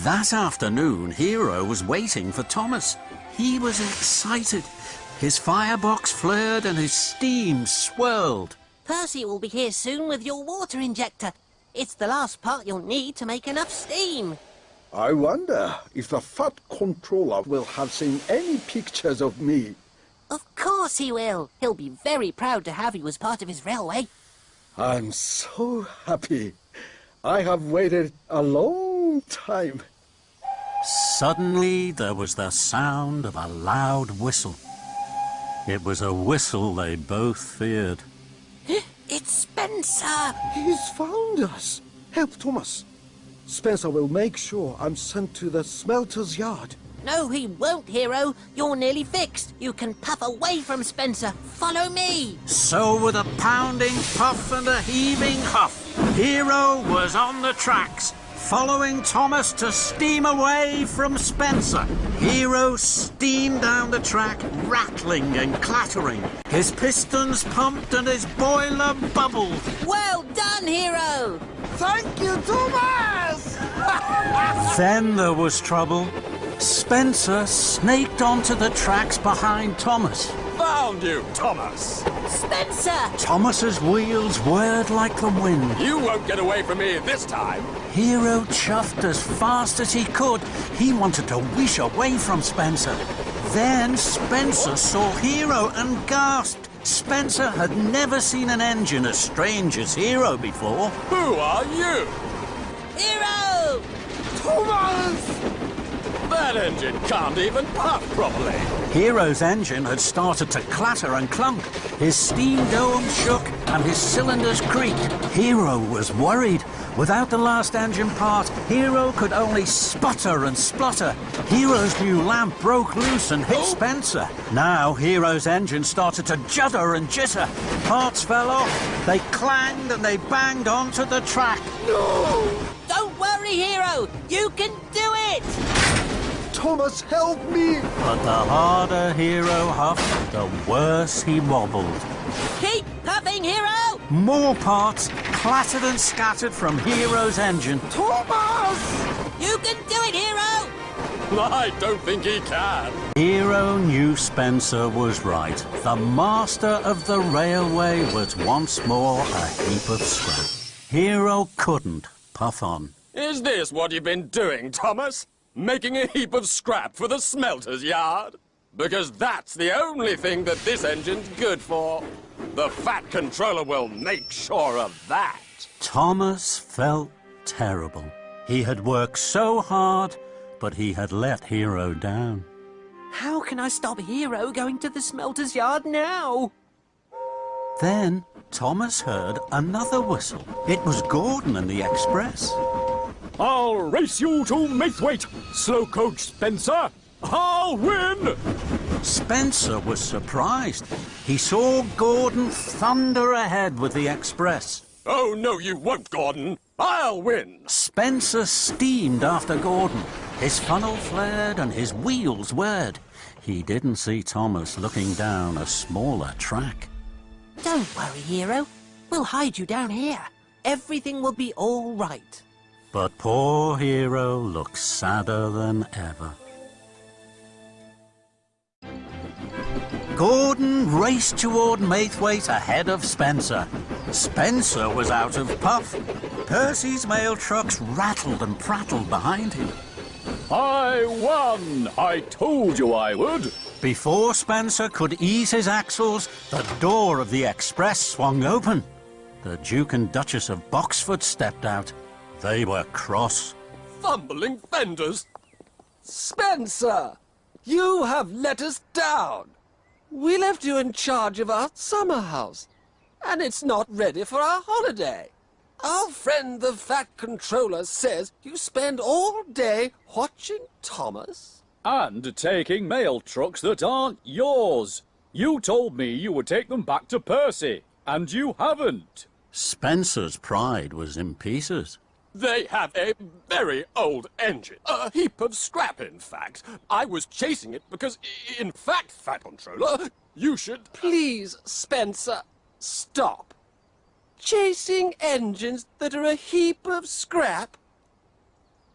That afternoon, Hiro was waiting for Thomas. He was excited. His firebox flared and his steam swirled. Percy will be here soon with your water injector. It's the last part you'll need to make enough steam. I wonder if the Fat Controller will have seen any pictures of me. Of course he will. He'll be very proud to have you as part of his railway. I'm so happy. I have waited a long time. Suddenly, there was the sound of a loud whistle. It was a whistle they both feared. It's Spencer! He's found us. Help Thomas. Spencer will make sure I'm sent to the smelter's yard. No, he won't, Hiro. You're nearly fixed. You can puff away from Spencer. Follow me. So with a pounding puff and a heaving huff, Hiro was on the tracks, following Thomas to steam away from Spencer. Hiro steamed down the track, rattling and clattering. His pistons pumped and his boiler bubbled. Well done, Hiro! Thank you, Thomas! Then there was trouble. Spencer snaked onto the tracks behind Thomas. Found you, Thomas! Spencer! Thomas's wheels whirred like the wind. You won't get away from me this time. Hiro chuffed as fast as he could. He wanted to whoosh away from Spencer. Then Spencer saw Hiro and gasped. Spencer had never seen an engine as strange as Hiro before. Who are you? Hiro! Thomas! That engine can't even puff properly. Hiro's engine had started to clatter and clunk. His steam dome shook and his cylinders creaked. Hiro was worried. Without the last engine part, Hiro could only sputter and splutter. Hiro's new lamp broke loose and hit Spencer. Now Hiro's engine started to judder and jitter. Parts fell off. They clanged and they banged onto the track. No! Don't worry, Hiro! You can do it! Thomas, help me! But the harder Hiro huffed, the worse he wobbled. Keep puffing, Hiro! More parts clattered and scattered from Hiro's engine. Thomas! You can do it, Hiro! I don't think he can. Hiro knew Spencer was right. The master of the railway was once more a heap of scrap. Hiro couldn't puff on. Is this what you've been doing, Thomas? Making a heap of scrap for the smelter's yard? Because that's the only thing that this engine's good for. The Fat Controller will make sure of that. Thomas felt terrible. He had worked so hard, but he had let Hiro down. How can I stop Hiro going to the smelter's yard now? Then Thomas heard another whistle. It was Gordon and the Express. I'll race you to Maithwaite, slow coach Spencer. I'll win! Spencer was surprised. He saw Gordon thunder ahead with the Express. Oh, no, you won't, Gordon. I'll win. Spencer steamed after Gordon. His funnel flared and his wheels whirred. He didn't see Thomas looking down a smaller track. Don't worry, Hiro. We'll hide you down here. Everything will be all right. But poor Hiro looked sadder than ever. Gordon raced toward Maithwaite ahead of Spencer. Spencer was out of puff. Percy's mail trucks rattled and prattled behind him. I won! I told you I would. Before Spencer could ease his axles, the door of the Express swung open. The Duke and Duchess of Boxford stepped out. They were cross. Fumbling fenders. Spencer, you have let us down. We left you in charge of our Summerhouse, and it's not ready for our holiday. Our friend the Fat Controller says you spend all day watching Thomas. And taking mail trucks that aren't yours. You told me you would take them back to Percy, and you haven't. Spencer's pride was in pieces. They have a very old engine. A heap of scrap, in fact. I was chasing it because, in fact, Fat Controller, you should... Please, Spencer, stop. Chasing engines that are a heap of scrap?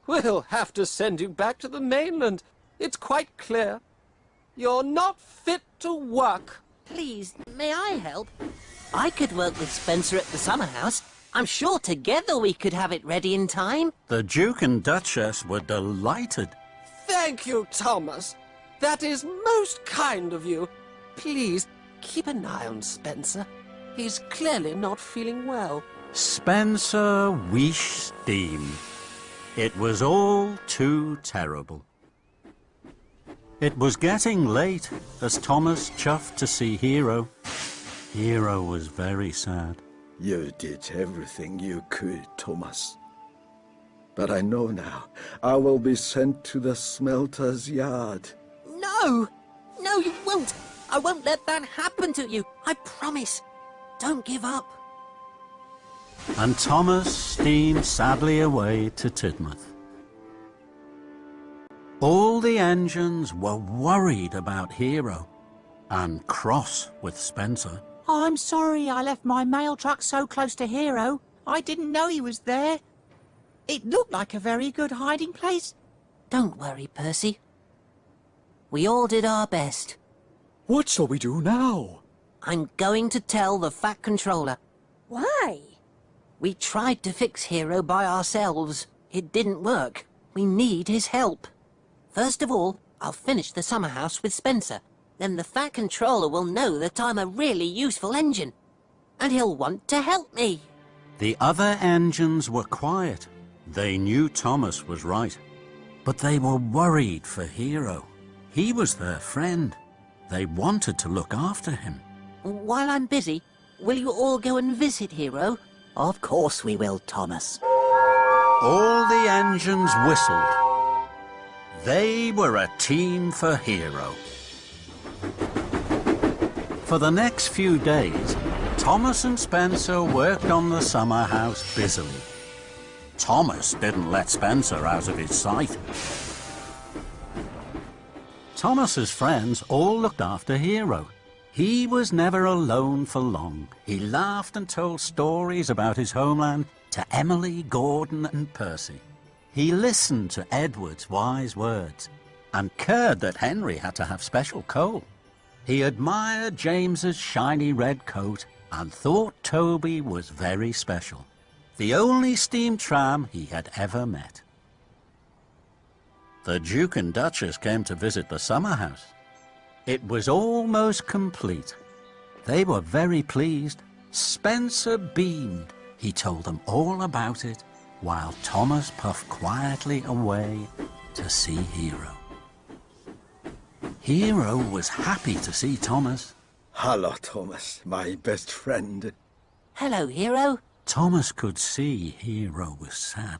We'll have to send you back to the mainland. It's quite clear. You're not fit to work. Please, may I help? I could work with Spencer at the Summerhouse. I'm sure together we could have it ready in time. The Duke and Duchess were delighted. Thank you, Thomas. That is most kind of you. Please, keep an eye on Spencer. He's clearly not feeling well. Spencer wished steam. It was all too terrible. It was getting late as Thomas chuffed to see Hiro. Hiro was very sad. You did everything you could, Thomas. But I know now. I will be sent to the smelter's yard. No! No, you won't! I won't let that happen to you. I promise. Don't give up. And Thomas steamed sadly away to Tidmouth. All the engines were worried about Hiro and cross with Spencer. I'm sorry I left my mail truck so close to Hiro. I didn't know he was there. It looked like a very good hiding place. Don't worry, Percy. We all did our best. What shall we do now? I'm going to tell the Fat Controller. Why? We tried to fix Hiro by ourselves. It didn't work. We need his help. First of all, I'll finish the Summerhouse with Spencer. Then the Fat Controller will know that I'm a really useful engine. And he'll want to help me. The other engines were quiet. They knew Thomas was right. But they were worried for Hiro. He was their friend. They wanted to look after him. While I'm busy, will you all go and visit Hiro? Of course we will, Thomas. All the engines whistled. They were a team for Hiro. For the next few days, Thomas and Spencer worked on the Summerhouse busily. Thomas didn't let Spencer out of his sight. Thomas's friends all looked after Hiro. He was never alone for long. He laughed and told stories about his homeland to Emily, Gordon and Percy. He listened to Edward's wise words and cared that Henry had to have special coal. He admired James's shiny red coat and thought Toby was very special. The only steam tram he had ever met. The Duke and Duchess came to visit the Summerhouse. It was almost complete. They were very pleased. Spencer beamed. He told them all about it, while Thomas puffed quietly away to see Hiro. Hiro was happy to see Thomas. Hello, Thomas, my best friend. Hello, Hiro. Thomas could see Hiro was sad.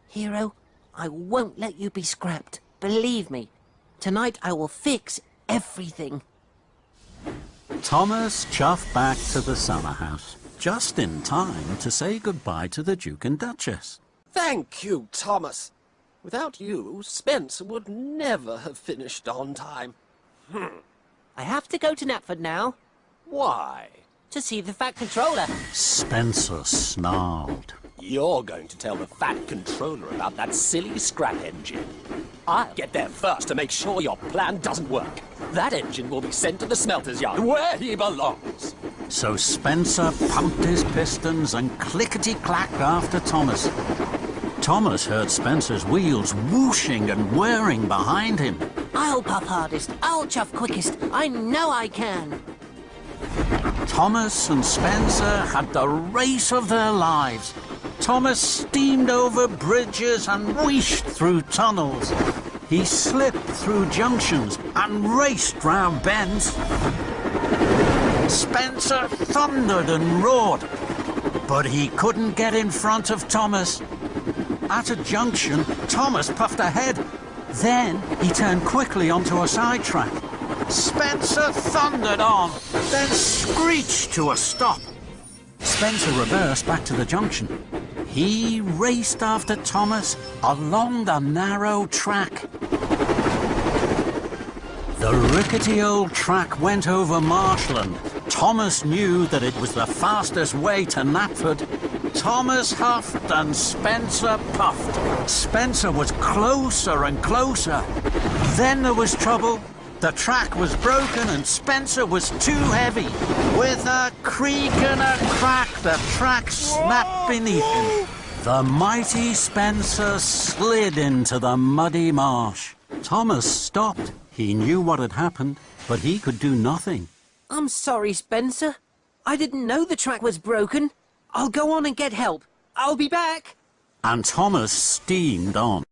Hiro, I won't let you be scrapped. Believe me. Tonight I will fix everything. Thomas chuffed back to the Summerhouse, just in time to say goodbye to the Duke and Duchess. Thank you, Thomas. Without you, Spencer would never have finished on time. I have to go to Knapford now Why? to see the Fat Controller. Spencer snarled. You're going to tell the Fat Controller about that silly scrap engine. I'll get there first to make sure your plan doesn't work. That engine will be sent to the smelter's yard, where he belongs. So Spencer pumped his pistons and clickety-clacked after Thomas. Thomas heard Spencer's wheels whooshing and whirring behind him. I'll puff hardest. I'll chuff quickest. I know I can. Thomas and Spencer had the race of their lives. Thomas steamed over bridges and wheeshed through tunnels. He slipped through junctions and raced round bends. Spencer thundered and roared, but he couldn't get in front of Thomas. At a junction, Thomas puffed ahead. Then he turned quickly onto a sidetrack. Spencer thundered on, then screeched to a stop. Spencer reversed back to the junction. He raced after Thomas along the narrow track. The rickety old track went over marshland. Thomas knew that it was the fastest way to Knapford. Thomas huffed and Spencer puffed. Spencer was closer and closer. Then there was trouble. The track was broken and Spencer was too heavy. With a creak and a crack, the track snapped beneath him. The mighty Spencer slid into the muddy marsh. Thomas stopped. He knew what had happened, but he could do nothing. I'm sorry, Spencer. I didn't know the track was broken. I'll go on and get help. I'll be back. And Thomas steamed on.